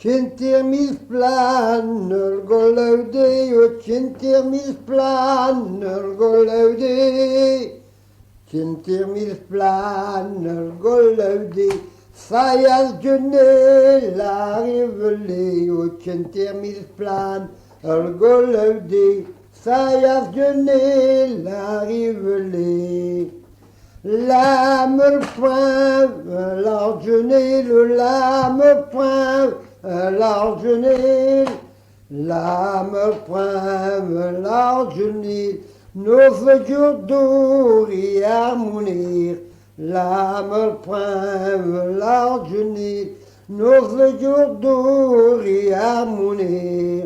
Tjintir mis planer golaude, o tjintir mis planer golaude. Tjintir mis planer golaude, sayas djene la rivele, o tjintir mis planer golaude, sayas djene la rivele. L'âme point, l'argenil, l'âme point, l'argenil, l'âme point, l'argenil, nos jours d'ouri harmonir, l'âme point, l'argenil, nos jours d'ouri harmonir.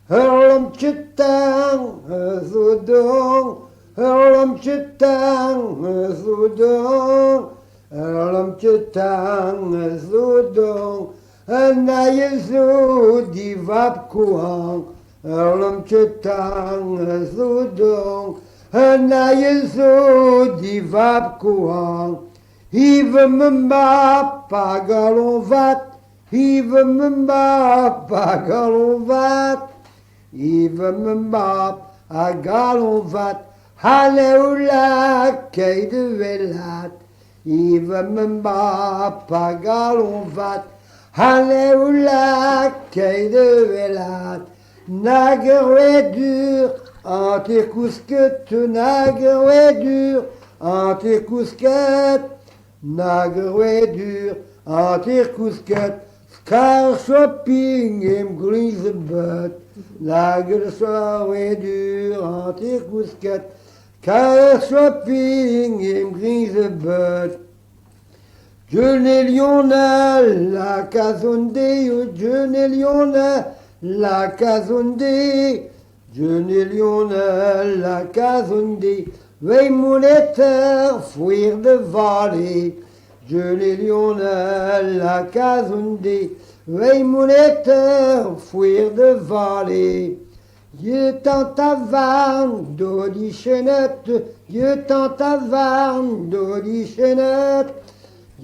Hurlum chitang, zodong, hurlum chitang, zodong, hurlum chitang, zodong, anayezu divap kuang, hurlum chitang, zodong, anayezu divap kuang. Hive mma pagalon vat, hive mma pagalon vat, hive mma a galon vat. Halleula kei de velat, Ive mba pa galon vat, Halleula kei de velat, Nager dur, ante kousket, nager dur, ante kousket, nager dur, ante kousket, Skar shopping em grisebut, nager dur, ante kousket, Car shopping in Grisebud. Jeune Lyonna, la casonde, jeune Lyonna, la casonde, jeune Lyonna, la casonde, veille mouletter, fuir de vallée, jeune Lyonna, la casonde, veille mouletter, fuir de vallée. Je tente à varne d'audichennette, je tente à varne d'audichennette,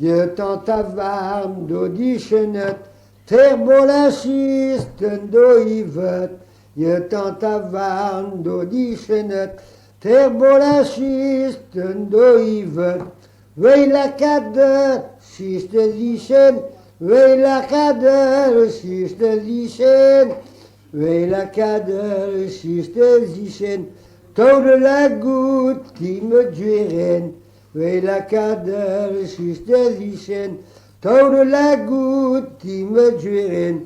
je tente à varne d'audichennette, terbolachiste d'oivette, je tente à varne d'audichennette, terbolachiste d'oivette, veille la cadre, schiste dichen, veille la cadre, schiste dichen, Veille la cadre, schiste zichen, tau de la goutte qui me duiren. Veille la cadre, schiste zichen, tau de la goutte qui me duiren.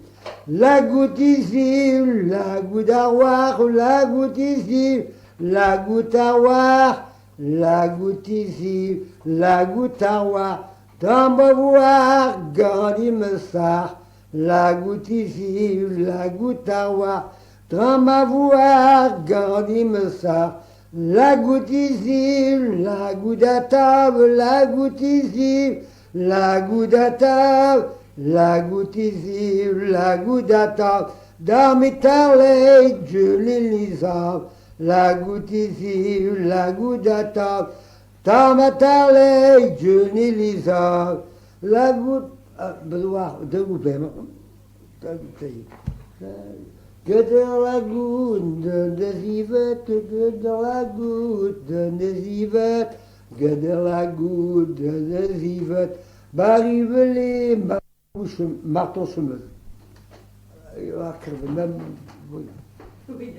La goutte ici, la goutte arroir, la goutte ici, la goutte arroir, la goutte ici, la goutte arroir. Dans ma voir, gandhi me sart. La goutte ici, la goutte à voir, dans ma voix, Gandhi me sort. La goutte ici, la goutte à table, la goutte ici, la goutte à table, la goutte ici, la goutte à table. Dans mes tarlets, je les lisais. La goutte ici, la goutte à table. Dans ma tarlets, je les lisais. La goutte besoin de vous faire. Que dans la goutte des yvettes, que dans la goutte des yvettes, que dans la goutte des yvettes, barivelé, marton chemeuse. Même, oui.